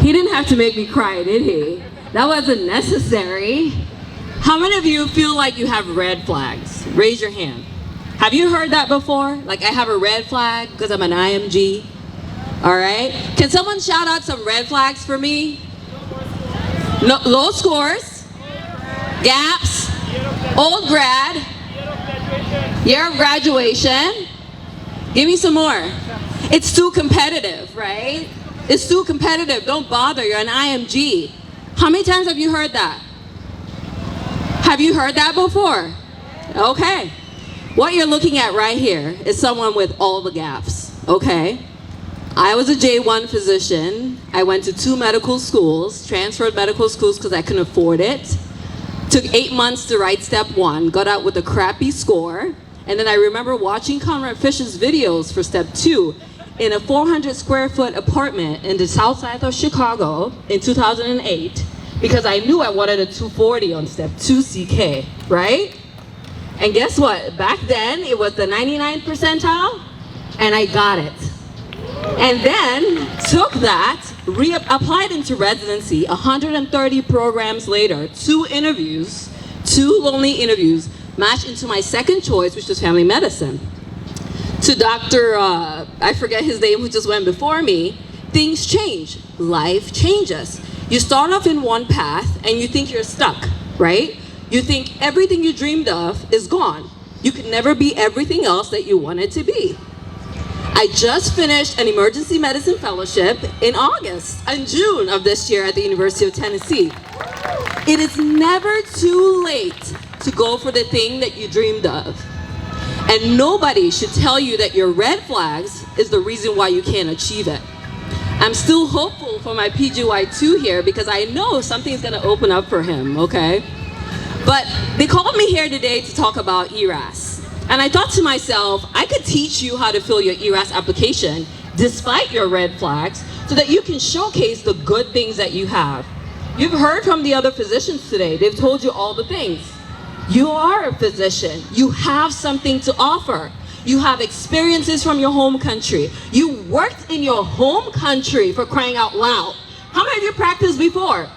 He didn't have to make me cry, did he? That wasn't necessary. How many of you feel like you have red flags? Raise your hand. Have you heard that before? Like, I have a red flag because I'm an IMG. All right. Can someone shout out some red flags for me? No, low scores, gaps, old grad, year of graduation. Give me some more. It's too competitive, right? It's too competitive. Don't bother. You're an IMG. How many times have you heard that? Have you heard that before? Okay. What you're looking at right here is someone with all the gaps, okay? I was a J1 physician. I went to 2 medical schools, transferred medical schools because I couldn't afford it. Took 8 months to write step 1, got out with a crappy score. And then I remember watching Conrad Fish's videos for step 2 in a 400 square foot apartment in the south side of Chicago in 2008 because I knew I wanted a 240 on step 2 CK, right? And guess what? Back then, it was the 99th percentile, and I got it. And then took that, applied into residency, 130 programs later, 2 lonely interviews, matched into my second choice, which was family medicine. To Dr., I forget his name, who just went before me, things change. Life changes. You start off in one path, and you think you're stuck, right? You think everything you dreamed of is gone. You could never be everything else that you wanted to be. I just finished an emergency medicine fellowship in June of this year at the University of Tennessee. It is never too late to go for the thing that you dreamed of. And nobody should tell you that your red flags is the reason why you can't achieve it. I'm still hopeful for my PGY2 here because I know something's gonna open up for him, okay? But they called me here today to talk about ERAS. And I thought to myself, I could teach you how to fill your ERAS application despite your red flags so that you can showcase the good things that you have. You've heard from the other physicians today. They've told you all the things. You are a physician. You have something to offer. You have experiences from your home country. You worked in your home country, for crying out loud. How many of you practiced before?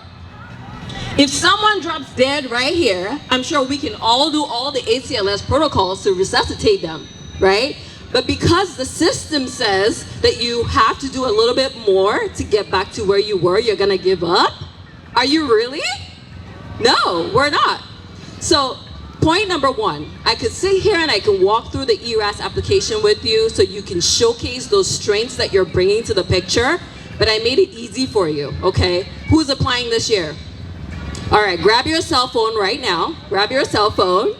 If someone drops dead right here, I'm sure we can all do all the ACLS protocols to resuscitate them, right? But because the system says that you have to do a little bit more to get back to where you were, you're gonna give up? Are you really? No, we're not. So point number 1, I could sit here and I can walk through the ERAS application with you so you can showcase those strengths that you're bringing to the picture, but I made it easy for you, okay? Who's applying this year? All right, grab your cell phone right now. Grab your cell phone.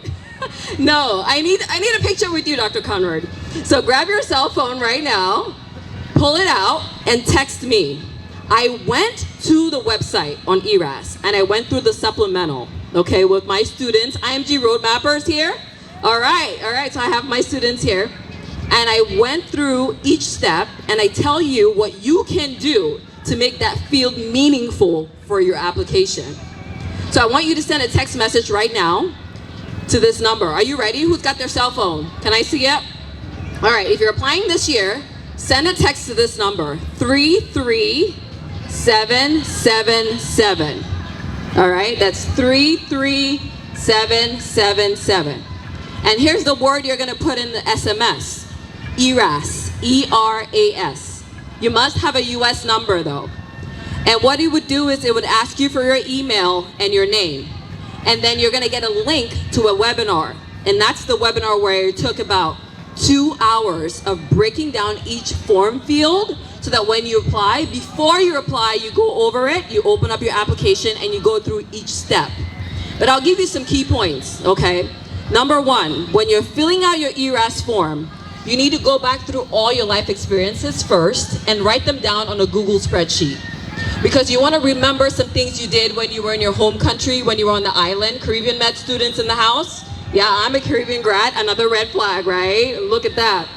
No, I need a picture with you, Dr. Conrad. So grab your cell phone right now, pull it out, and text me. I went to the website on ERAS, and I went through the supplemental, okay, with my students. IMG road mappers here. All right, so I have my students here. And I went through each step, and I tell you what you can do to make that field meaningful for your application. So I want you to send a text message right now to this number. Are you ready? Who's got their cell phone? Can I see it? All right, if you're applying this year, send a text to this number, 33777. All right, that's 33777. And here's the word you're gonna put in the SMS, ERAS, E-R-A-S. You must have a US number though. And what it would do is it would ask you for your email and your name. And then you're gonna get a link to a webinar. And that's the webinar where it took about 2 hours of breaking down each form field so that when you apply, before you apply, you go over it, you open up your application and you go through each step. But I'll give you some key points, okay? Number 1, when you're filling out your ERAS form, you need to go back through all your life experiences first and write them down on a Google spreadsheet. Because you want to remember some things you did when you were in your home country, when you were on the island. Caribbean med students in the house? Yeah, I'm a Caribbean grad, another red flag, right? Look at that.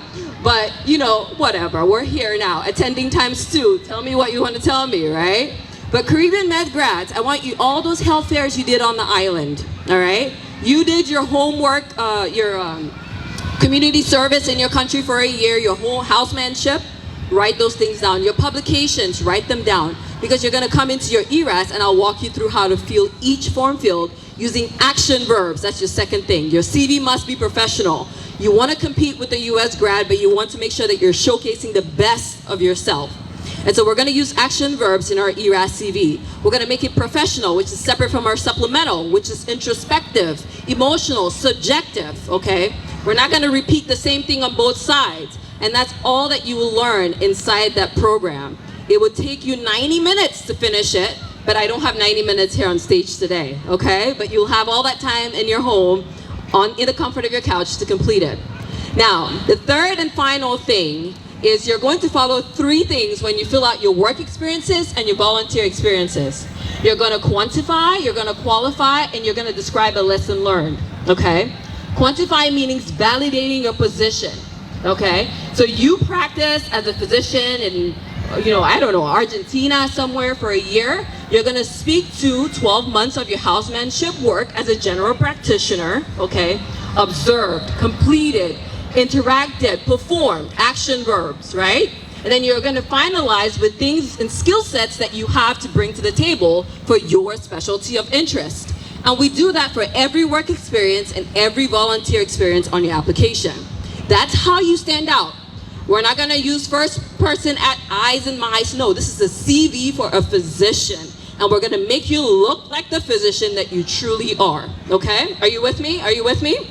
But, you know, whatever, we're here now, attending ×2. Tell me what you want to tell me, right? But Caribbean med grads, I want you, all those health fairs you did on the island, all right? You did your homework, your community service in your country for a year, your whole housemanship. write those things down. Your publications, write them down, because you're going to come into your ERAS and I'll walk you through how to fill each form field using action verbs. That's your second thing. Your CV must be professional. You want to compete with the US grad, but you want to make sure that you're showcasing the best of yourself. And so we're going to use action verbs in our ERAS CV. We're going to make it professional, which is separate from our supplemental, which is introspective, emotional, subjective, okay? We're not going to repeat the same thing on both sides. And that's all that you will learn inside that program. It would take you 90 minutes to finish it, but I don't have 90 minutes here on stage today, okay? But you'll have all that time in your home, in the comfort of your couch, to complete it. Now, the third and final thing is you're going to follow 3 things when you fill out your work experiences and your volunteer experiences. You're going to quantify, you're going to qualify, and you're going to describe a lesson learned, okay? Quantify means validating your position, okay? So you practice as a physician in, I don't know, Argentina somewhere for a year. You're going to speak to 12 months of your housemanship work as a general practitioner, okay? Observed, completed, interacted, performed, action verbs, right? And then you're going to finalize with things and skill sets that you have to bring to the table for your specialty of interest. And we do that for every work experience and every volunteer experience on your application. That's how you stand out. We're not going to use first person at eyes and mice. No, this is a CV for a physician. And we're going to make you look like the physician that you truly are. Okay? Are you with me? Are you with me?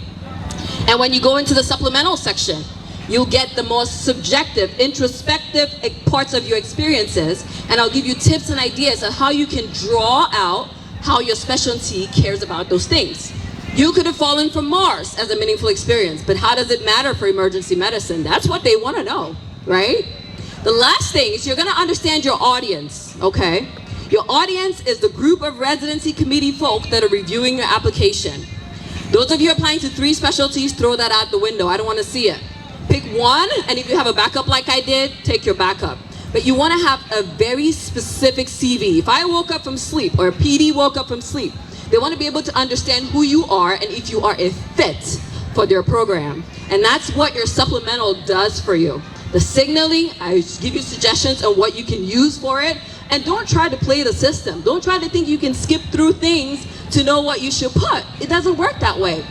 And when you go into the supplemental section, you'll get the most subjective, introspective parts of your experiences. And I'll give you tips and ideas on how you can draw out how your specialty cares about those things. You could have fallen from Mars as a meaningful experience, but how does it matter for emergency medicine? That's what they want to know, right? The last thing is you're going to understand your audience, okay? Your audience is the group of residency committee folk that are reviewing your application. Those of you applying to 3 specialties, throw that out the window. I don't want to see it. Pick one, and if you have a backup like I did, take your backup. But you want to have a very specific CV. If I woke up from sleep, or a PD woke up from sleep, they want to be able to understand who you are and if you are a fit for their program. And that's what your supplemental does for you. The signaling, I give you suggestions on what you can use for it. And don't try to play the system. Don't try to think you can skip through things to know what you should put. It doesn't work that way.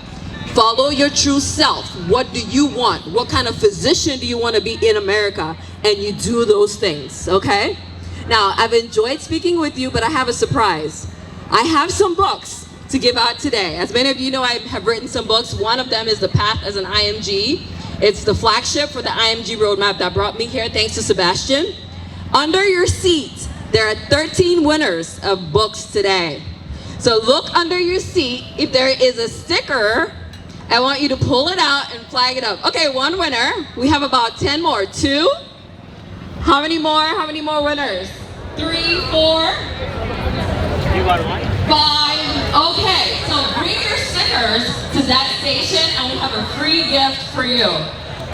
Follow your true self. What do you want? What kind of physician do you want to be in America? And you do those things, okay? Now, I've enjoyed speaking with you, but I have a surprise. I have some books to give out today. As many of you know, I have written some books. One of them is The Path as an IMG. It's the flagship for the IMG roadmap that brought me here, thanks to Sebastian. Under your seat, there are 13 winners of books today. So look under your seat. If there is a sticker, I want you to pull it out and flag it up. Okay, 1 winner. We have about 10 more. 2? How many more? How many more winners? 3, 4? You got 1? 5. Okay, so bring your stickers to that station and we have a free gift for you.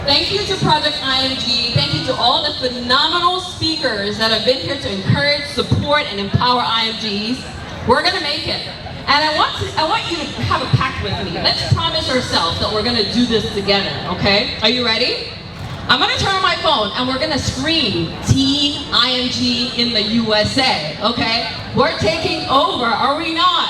Thank you to Project IMG. Thank you to all the phenomenal speakers that have been here to encourage, support, and empower IMGs. We're gonna make it. And I want you to have a pact with me. Let's promise ourselves that we're gonna do this together, okay? Are you ready? I'm gonna turn on my phone and we're gonna scream Team IMG in the USA, okay? We're taking over, are we not?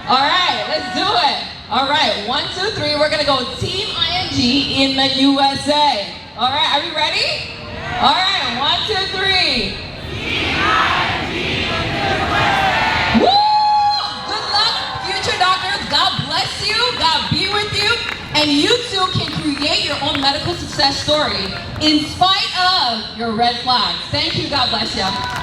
All right, let's do it. All right, 1, 2, 3, we're gonna go Team IMG in the USA. All right, are we ready? All right, 1, 2, 3. Team IMG in the USA. Woo! Good luck, future doctors. God bless you, God be with you. And you too can create your own medical success story in spite of your red flags. Thank you, God bless you.